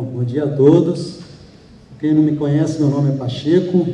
Bom dia a todos. Quem não me conhece, meu nome é Pacheco.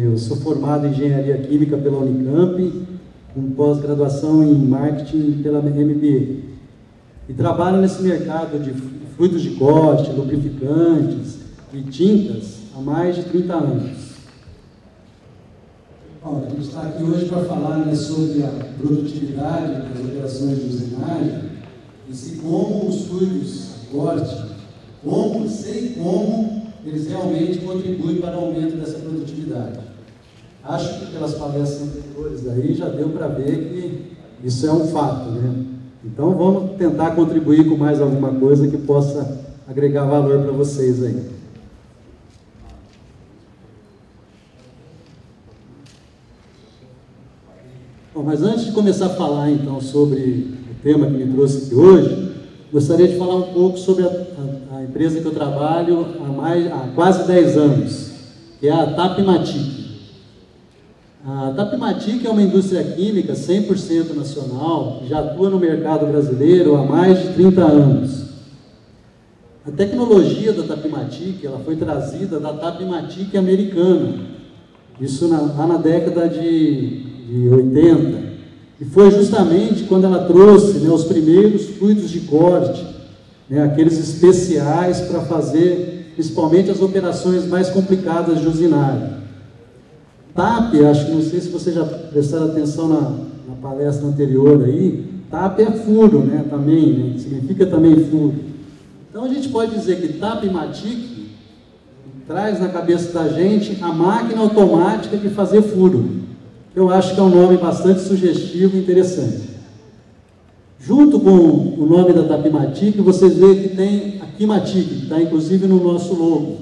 Eu sou formado em Engenharia Química pela Unicamp, com pós-graduação em Marketing pela MBA. E trabalho nesse mercado de fluidos de corte, lubrificantes e tintas há mais de 30 anos. Bom, a gente está aqui hoje para falar sobre a produtividade das operações de usinagem e como os fluidos de corte, como eles realmente contribuem para o aumento dessa produtividade. Acho que pelas palestras anteriores aí já deu para ver que isso é um fato, né? Então vamos tentar contribuir com mais alguma coisa que possa agregar valor para vocês aí. Bom, mas antes de começar a falar então sobre o tema que me trouxe aqui hoje, gostaria de falar um pouco sobre a empresa que eu trabalho há quase 10 anos, que é a Tapmatic. A Tapmatic é uma indústria química 100% nacional, que já atua no mercado brasileiro há mais de 30 anos. A tecnologia da Tapmatic, ela foi trazida da Tapmatic americana, isso lá na década de 80, e foi justamente quando ela trouxe, né, os primeiros fluidos de corte, né, aqueles especiais para fazer principalmente as operações mais complicadas de usinagem. TAP, acho que não sei se vocês já prestaram atenção na palestra anterior aí, TAP é furo, né, também, né, significa também furo. Então a gente pode dizer que Tapmatic traz na cabeça da gente a máquina automática de fazer furo. Eu acho que é um nome bastante sugestivo e interessante. Junto com o nome da Tapmatic, vocês veem que tem a Kimatic, que está inclusive no nosso logo.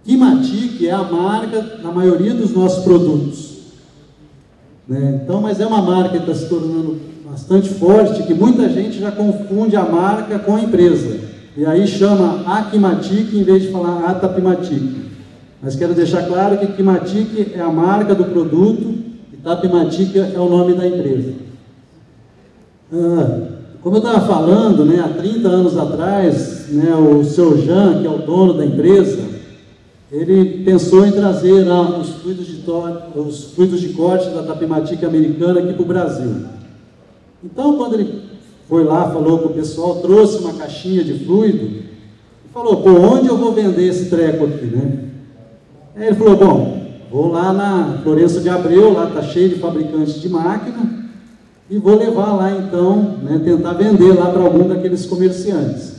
Kimatic é a marca da maioria dos nossos produtos, né? Então, mas é uma marca que está se tornando bastante forte, que muita gente já confunde a marca com a empresa. E aí chama a Kimatic em vez de falar a Tapmatic. Mas quero deixar claro que Kimatic é a marca do produto e Tapmatic é o nome da empresa. Como eu estava falando, né, há 30 anos atrás, né, o seu Jean, que é o dono da empresa, ele pensou em trazer os fluidos de corte da Tapmatic americana aqui para o Brasil. Então, quando ele foi lá, falou com o pessoal, trouxe uma caixinha de fluido e falou, pô, onde eu vou vender esse treco aqui, né? Aí ele falou, bom, vou lá na Florencio de Abreu, lá está cheio de fabricantes de máquina, e vou levar lá então, né, tentar vender lá para algum daqueles comerciantes.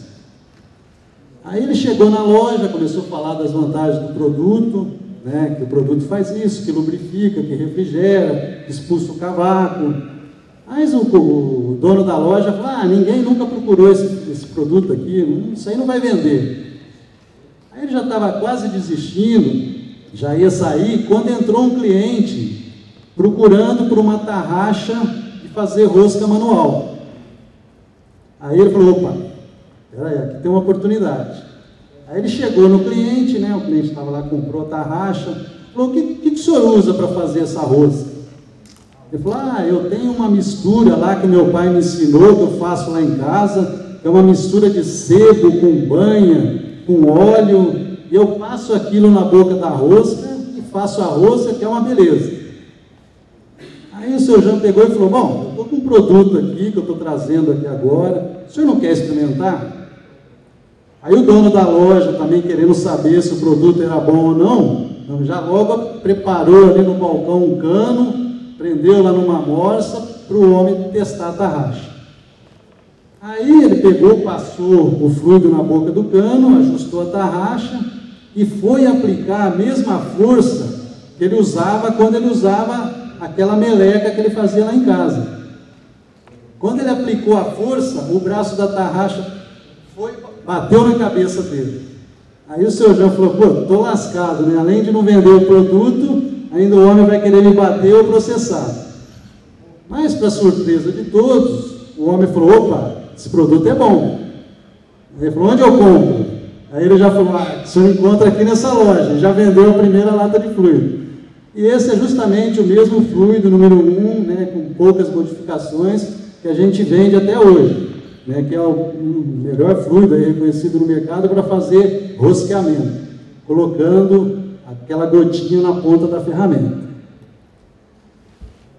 Aí ele chegou na loja, começou a falar das vantagens do produto, né, que o produto faz isso, que lubrifica, que refrigera, que expulsa o cavaco. Mas o dono da loja falou, ninguém nunca procurou esse produto aqui, isso aí não vai vender. Aí ele já estava quase desistindo, já ia sair, quando entrou um cliente procurando por uma tarraxa de fazer rosca manual. Aí ele falou, opa, peraí, aqui tem uma oportunidade. Aí ele chegou no cliente, né, o cliente estava lá, comprou a tarraxa, falou, o que o senhor usa para fazer essa rosca? Ele falou, eu tenho uma mistura lá que meu pai me ensinou, que eu faço lá em casa, é uma mistura de sebo com banha, com óleo, e eu passo aquilo na boca da rosca e faço a rosca, que é uma beleza. Aí o seu Jean pegou e falou, bom, eu estou com um produto aqui, que eu estou trazendo aqui agora, o senhor não quer experimentar? Aí o dono da loja, também querendo saber se o produto era bom ou não, já logo preparou ali no balcão um cano, prendeu lá numa morsa, para o homem testar a tarraxa. Aí ele pegou, passou o fluido na boca do cano, ajustou a tarraxa e foi aplicar a mesma força que ele usava quando ele usava aquela meleca que ele fazia lá em casa. Quando ele aplicou a força, o braço da tarraxa bateu na cabeça dele. Aí o seu Jean falou, pô, tô lascado, né? Além de não vender o produto, ainda o homem vai querer me bater ou processar. Mas, para surpresa de todos, o homem falou, opa, esse produto é bom. Aí ele falou, onde eu compro? Aí ele já falou, o senhor encontra aqui nessa loja, já vendeu a primeira lata de fluido. E esse é justamente o mesmo fluido número 1, né, com poucas modificações, que a gente vende até hoje. né, que é o melhor fluido aí reconhecido no mercado para fazer rosqueamento, colocando aquela gotinha na ponta da ferramenta.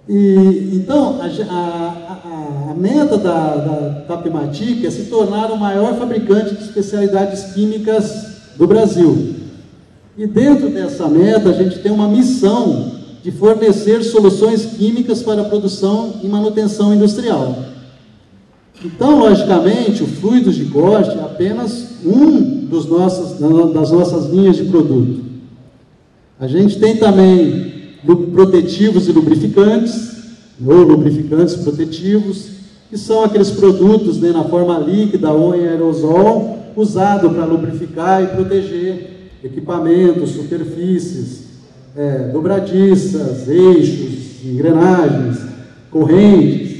Então, a meta da Tapematic é se tornar o maior fabricante de especialidades químicas do Brasil. E dentro dessa meta, a gente tem uma missão de fornecer soluções químicas para a produção e manutenção industrial. Então, logicamente, o fluidos de corte é apenas das nossas linhas de produto. A gente tem também protetivos e lubrificantes, ou lubrificantes protetivos, que são aqueles produtos, né, na forma líquida ou em aerosol, usado para lubrificar e proteger equipamentos, superfícies, dobradiças, eixos, engrenagens, correntes.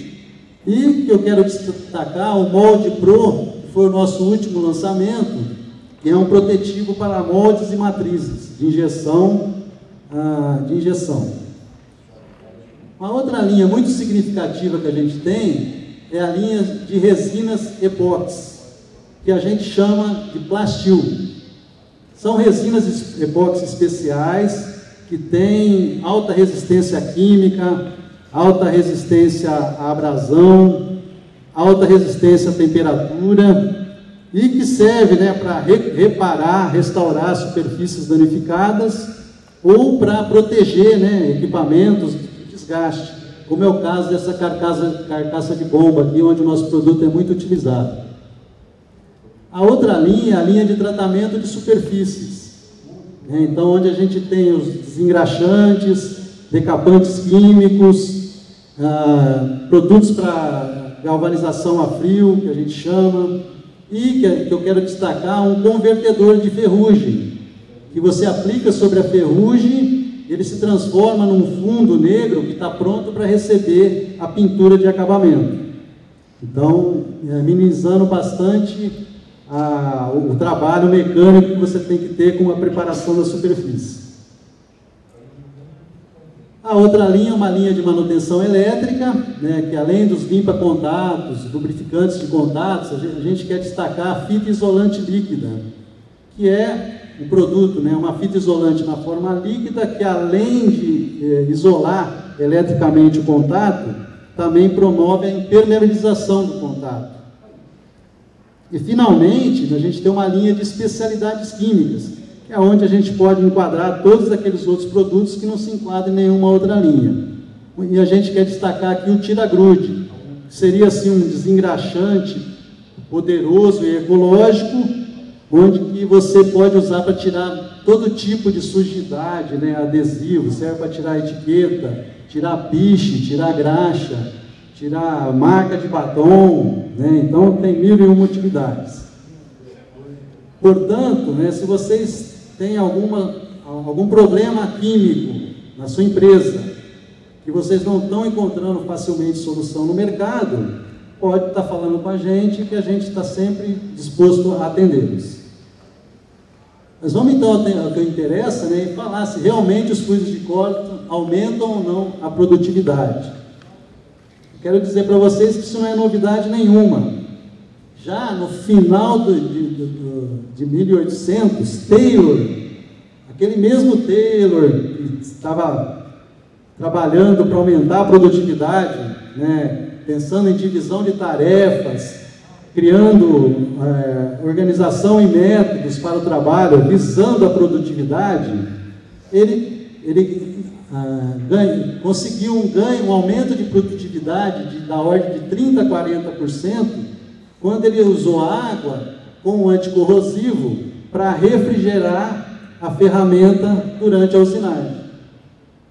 E que eu quero destacar o Molde Pro, que foi o nosso último lançamento, que é um protetivo para moldes e matrizes de injeção. Uma outra linha muito significativa que a gente tem é a linha de resinas epóxi, que a gente chama de Plastil. São resinas epóxi especiais que têm alta resistência química, alta resistência à abrasão, alta resistência à temperatura e que serve, né, para reparar, restaurar superfícies danificadas ou para proteger, né, equipamentos de desgaste, como é o caso dessa carcaça de bomba aqui, onde o nosso produto é muito utilizado. A outra linha é a linha de tratamento de superfícies, né? Então, onde a gente tem os desengraxantes, decapantes químicos, produtos para galvanização a frio, que a gente chama, e que eu quero destacar, um convertedor de ferrugem, que você aplica sobre a ferrugem, ele se transforma num fundo negro que está pronto para receber a pintura de acabamento. Então, minimizando bastante o trabalho mecânico que você tem que ter com a preparação da superfície. A outra linha é uma linha de manutenção elétrica, né, que além dos limpa-contatos, lubrificantes de contatos, a gente quer destacar a fita isolante líquida, que é um produto, né, uma fita isolante na forma líquida, que além de isolar eletricamente o contato, também promove a impermeabilização do contato. E finalmente, a gente tem uma linha de especialidades químicas, que é onde a gente pode enquadrar todos aqueles outros produtos que não se enquadram em nenhuma outra linha. E a gente quer destacar aqui o tira-grude, que seria assim um desengraxante poderoso e ecológico, onde que você pode usar para tirar todo tipo de sujidade, né, adesivo, serve para tirar etiqueta, tirar piche, tirar graxa, tirar marca de batom, né? Então tem 1001 utilidades. Portanto, né, se vocês têm algum problema químico na sua empresa, que vocês não estão encontrando facilmente solução no mercado, pode estar falando com a gente, que a gente está sempre disposto a atendê-los. Mas vamos então ao que interessa, né, e falar se realmente os fluidos de corte aumentam ou não a produtividade. Quero dizer para vocês que isso não é novidade nenhuma. Já no final de 1800, Taylor, aquele mesmo Taylor que estava trabalhando para aumentar a produtividade, né, pensando em divisão de tarefas, criando organização e métodos para o trabalho, visando a produtividade, ele conseguiu um aumento de produtividade da ordem de 30% a 40%, quando ele usou água com um anticorrosivo para refrigerar a ferramenta durante a usinagem.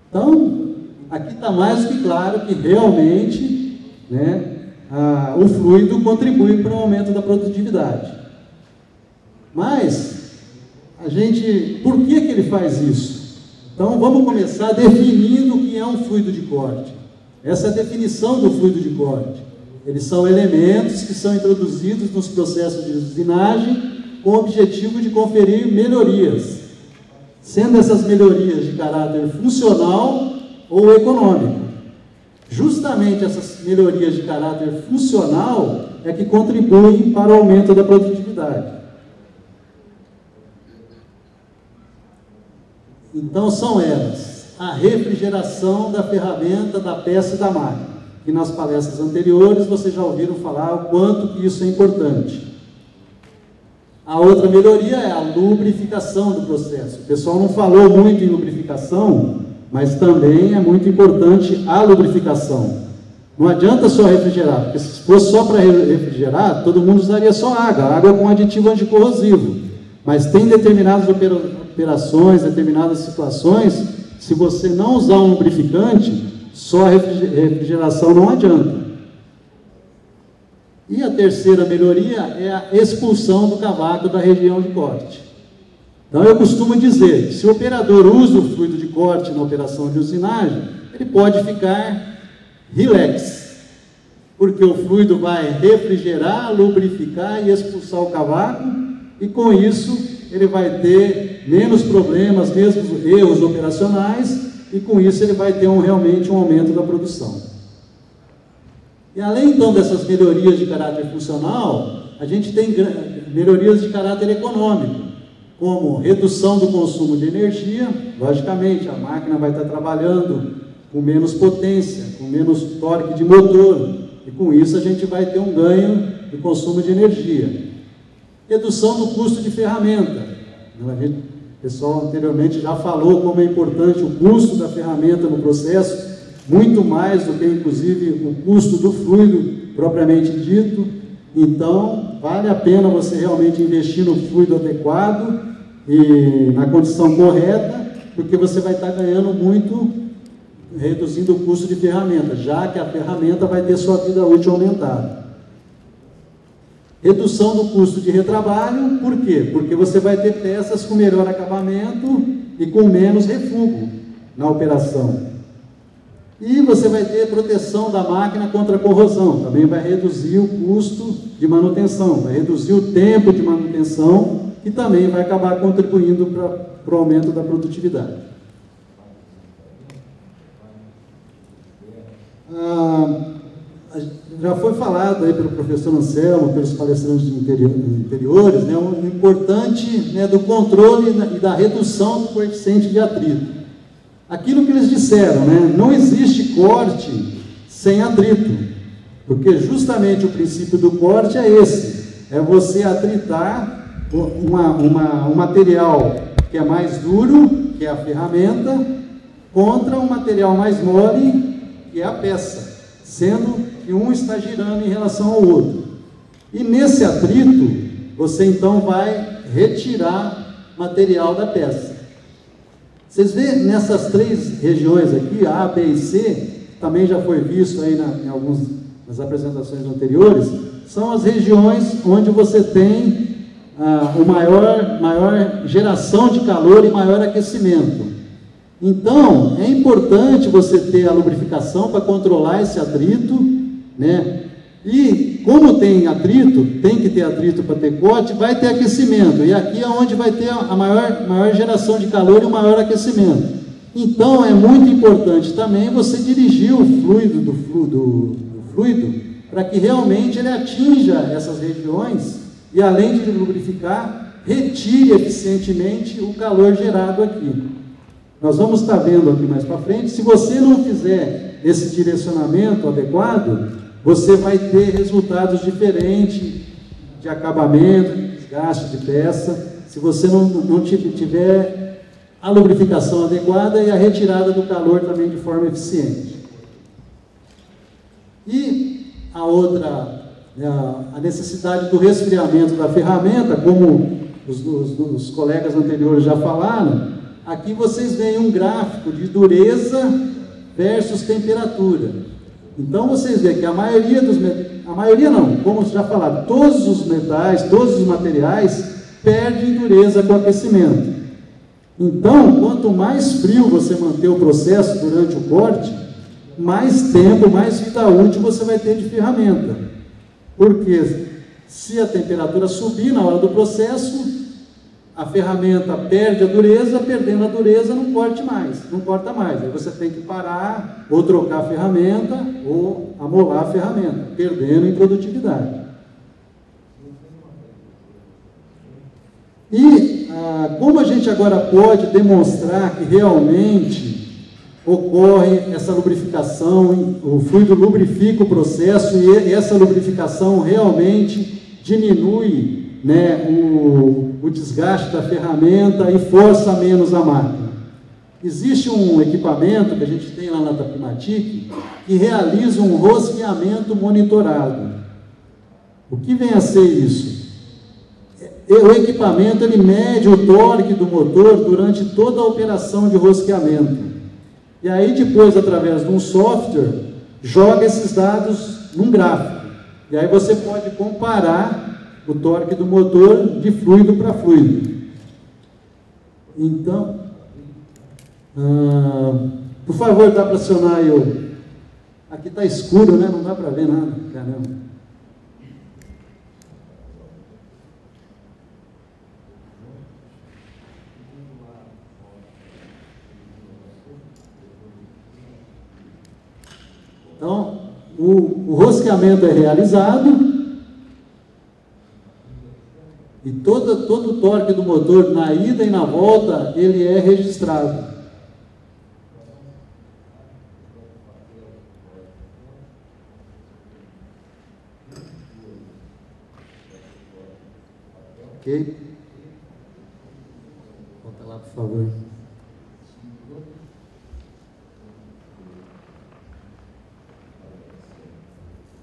Então, aqui está mais do que claro que realmente, né, o fluido contribui para o aumento da produtividade. Mas, por que ele faz isso? Então, vamos começar definindo o que é um fluido de corte. Essa é a definição do fluido de corte. Eles são elementos que são introduzidos nos processos de usinagem com o objetivo de conferir melhorias, sendo essas melhorias de caráter funcional ou econômico. Justamente essas melhorias de caráter funcional é que contribuem para o aumento da produtividade. Então são elas: a refrigeração da ferramenta, da peça e da máquina, que nas palestras anteriores vocês já ouviram falar o quanto que isso é importante. A outra melhoria é a lubrificação do processo. O pessoal não falou muito em lubrificação, mas também é muito importante a lubrificação. Não adianta só refrigerar, porque se fosse só para refrigerar, todo mundo usaria só água com aditivo anticorrosivo. Mas tem determinadas operações, determinadas situações, se você não usar um lubrificante, só a refrigeração não adianta. E a terceira melhoria é a expulsão do cavaco da região de corte. Então eu costumo dizer que se o operador usa o fluido de corte na operação de usinagem, ele pode ficar relax, porque o fluido vai refrigerar, lubrificar e expulsar o cavaco, e com isso ele vai ter menos problemas, mesmo erros operacionais, e com isso ele vai ter realmente um aumento da produção. E além então dessas melhorias de caráter funcional, a gente tem melhorias de caráter econômico, como redução do consumo de energia. Logicamente, a máquina vai estar trabalhando com menos potência, com menos torque de motor, e com isso a gente vai ter um ganho de consumo de energia. Redução do custo de ferramenta. O pessoal anteriormente já falou como é importante o custo da ferramenta no processo, muito mais do que inclusive o custo do fluido propriamente dito. Então vale a pena você realmente investir no fluido adequado e na condição correta, porque você vai estar ganhando muito, reduzindo o custo de ferramenta, já que a ferramenta vai ter sua vida útil aumentada. Redução do custo de retrabalho, por quê? Porque você vai ter peças com melhor acabamento e com menos refúgio na operação. E você vai ter proteção da máquina contra a corrosão, também vai reduzir o custo de manutenção, vai reduzir o tempo de manutenção, e também vai acabar contribuindo para o aumento da produtividade. Já foi falado aí pelo professor Anselmo, pelos palestrantes anteriores, né, o importante, né, do controle e da redução do coeficiente de atrito. Aquilo que eles disseram, né, não existe corte sem atrito, porque justamente o princípio do corte é esse, é você atritar um material que é mais duro, que é a ferramenta, contra um material mais mole, que é a peça, sendo que um está girando em relação ao outro. E nesse atrito, você então vai retirar material da peça. Vocês veem nessas três regiões aqui, A, B e C, também já foi visto aí em algumas das apresentações anteriores, são as regiões onde você tem maior geração de calor e maior aquecimento. Então, é importante você ter a lubrificação para controlar esse atrito, né? E como tem atrito, tem que ter atrito para ter corte, vai ter aquecimento, e aqui é onde vai ter a maior geração de calor e o maior aquecimento. Então, é muito importante também você dirigir o fluido do fluido para que realmente ele atinja essas regiões e, além de lubrificar, retire eficientemente o calor gerado aqui. Nós vamos estar vendo aqui mais para frente, se você não fizer esse direcionamento adequado, você vai ter resultados diferentes de acabamento, de desgaste de peça, se você não tiver a lubrificação adequada e a retirada do calor também de forma eficiente. E a outra, a necessidade do resfriamento da ferramenta, como os colegas anteriores já falaram, aqui vocês veem um gráfico de dureza versus temperatura. Então vocês veem que a maioria não, como já falaram, todos os metais, todos os materiais perdem dureza com o aquecimento. Então, quanto mais frio você manter o processo durante o corte, mais tempo, mais vida útil você vai ter de ferramenta. Porque se a temperatura subir na hora do processo, a ferramenta perde a dureza, perdendo a dureza não corta mais. Aí você tem que parar, ou trocar a ferramenta, ou amolar a ferramenta, perdendo em produtividade. E como a gente agora pode demonstrar que realmente ocorre essa lubrificação, o fluido lubrifica o processo e essa lubrificação realmente diminui, né, o desgaste da ferramenta e força menos a máquina? Existe um equipamento que a gente tem lá na Tapimatic que realiza um rosqueamento monitorado. O que vem a ser isso? O equipamento ele mede o torque do motor durante toda a operação de rosqueamento. E aí depois, através de um software, joga esses dados num gráfico. E aí você pode comparar o torque do motor de fluido para fluido. Então, por favor, dá para acionar aí aqui está escuro, né? Não dá para ver nada, caramba. Então, o rosqueamento é realizado e todo o torque do motor na ida e na volta, ele é registrado. Ok? Volta lá, por favor.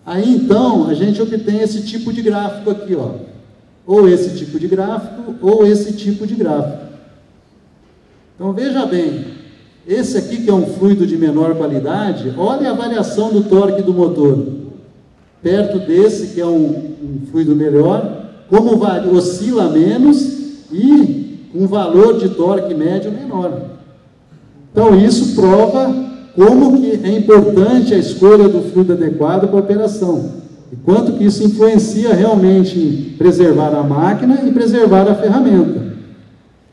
Aí então a gente obtém esse tipo de gráfico aqui, ó. Ou esse tipo de gráfico, ou esse tipo de gráfico. Então veja bem, esse aqui que é um fluido de menor qualidade, olha a variação do torque do motor. Perto desse que é um fluido melhor, como oscila menos e com um valor de torque médio menor. Então isso prova como que é importante a escolha do fluido adequado para a operação. E quanto que isso influencia realmente em preservar a máquina e preservar a ferramenta.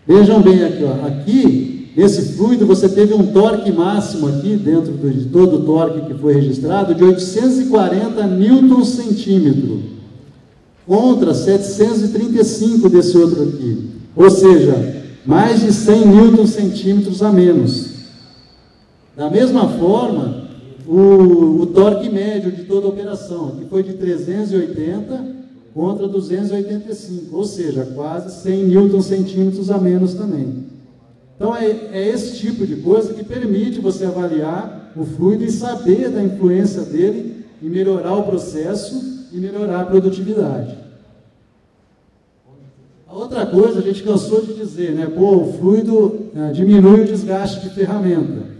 Vejam bem aqui, ó. Aqui, nesse fluido, você teve um torque máximo aqui, dentro de todo o torque que foi registrado, de 840 Nm/cm, contra 735 desse outro aqui. Ou seja, mais de 100 Nm/cm a menos. Da mesma forma, o torque médio de toda a operação, que foi de 380 contra 285, ou seja, quase 100 Nm/cm a menos também. Então é esse tipo de coisa que permite você avaliar o fluido e saber da influência dele em melhorar o processo e melhorar a produtividade. A outra coisa, a gente cansou de dizer, né? Pô, o fluido diminui o desgaste de ferramenta.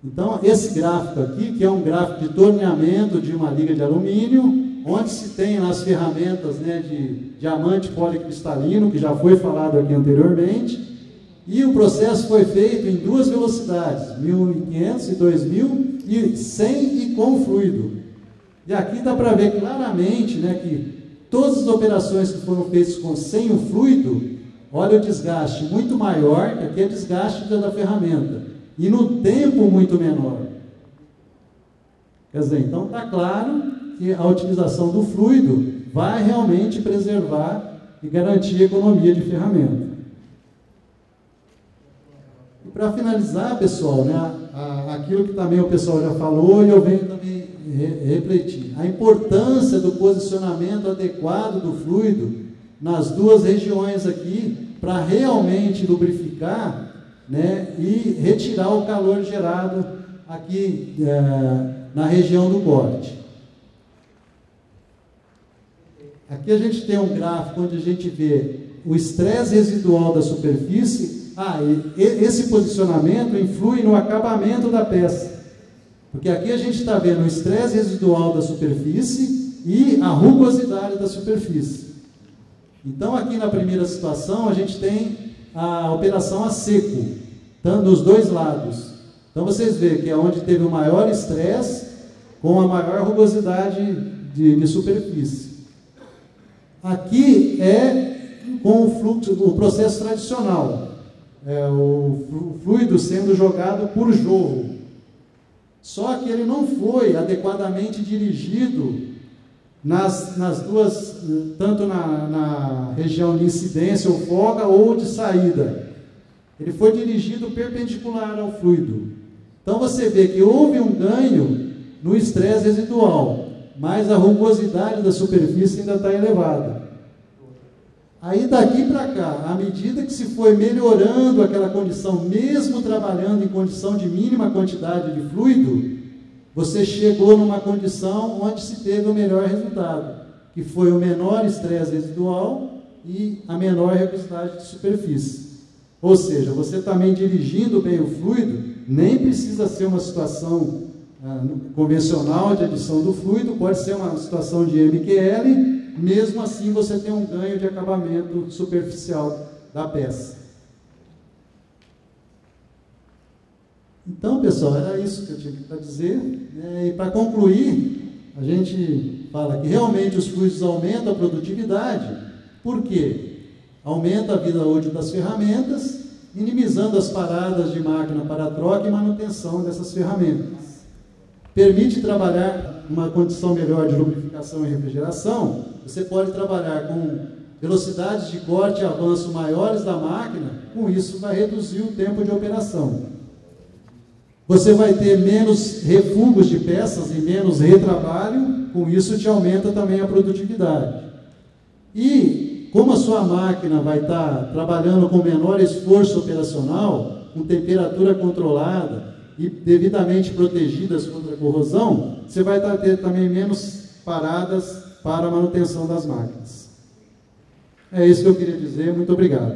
Então, esse gráfico aqui, que é um gráfico de torneamento de uma liga de alumínio, onde se tem nas ferramentas, né, de diamante policristalino, que já foi falado aqui anteriormente, e o processo foi feito em duas velocidades, 1500 e 2000, e sem e com fluido. E aqui dá para ver claramente, né, que todas as operações que foram feitas sem o fluido, olha o desgaste muito maior, que aqui é desgaste da ferramenta. E no tempo muito menor. Quer dizer, então está claro que a utilização do fluido vai realmente preservar e garantir a economia de ferramenta. E para finalizar, pessoal, né, aquilo que também o pessoal já falou e eu venho também refletir. A importância do posicionamento adequado do fluido nas duas regiões aqui para realmente lubrificar, né, e retirar o calor gerado aqui na região do corte. Aqui a gente tem um gráfico onde a gente vê o estresse residual da superfície. Esse posicionamento influi no acabamento da peça, porque aqui a gente está vendo o estresse residual da superfície e a rugosidade da superfície. Então aqui na primeira situação a gente tem a operação a seco, tanto dos dois lados. Então vocês veem que é onde teve o maior estresse com a maior rugosidade de superfície. Aqui é com o fluxo, o processo tradicional, o fluido sendo jogado por jorro. Só que ele não foi adequadamente dirigido nas duas, tanto na região de incidência ou folga ou de saída. Ele foi dirigido perpendicular ao fluido. Então você vê que houve um ganho no estresse residual, mas a rugosidade da superfície ainda está elevada. Aí daqui para cá, à medida que se foi melhorando aquela condição, mesmo trabalhando em condição de mínima quantidade de fluido, você chegou numa condição onde se teve o melhor resultado, que foi o menor estresse residual e a menor rugosidade de superfície. Ou seja, você também dirigindo bem o fluido, nem precisa ser uma situação convencional de adição do fluido, pode ser uma situação de MQL, mesmo assim você tem um ganho de acabamento superficial da peça. Então, pessoal, era isso que eu tinha para dizer. E para concluir, a gente fala que realmente os fluidos aumentam a produtividade. Por quê? Aumenta a vida útil das ferramentas, minimizando as paradas de máquina para troca e manutenção dessas ferramentas. Permite trabalhar numa condição melhor de lubrificação e refrigeração. Você pode trabalhar com velocidades de corte e avanço maiores da máquina, com isso vai reduzir o tempo de operação. Você vai ter menos refugos de peças e menos retrabalho, com isso te aumenta também a produtividade. E como a sua máquina vai estar trabalhando com menor esforço operacional, com temperatura controlada e devidamente protegidas contra a corrosão, você vai ter também menos paradas para a manutenção das máquinas. É isso que eu queria dizer. Muito obrigado.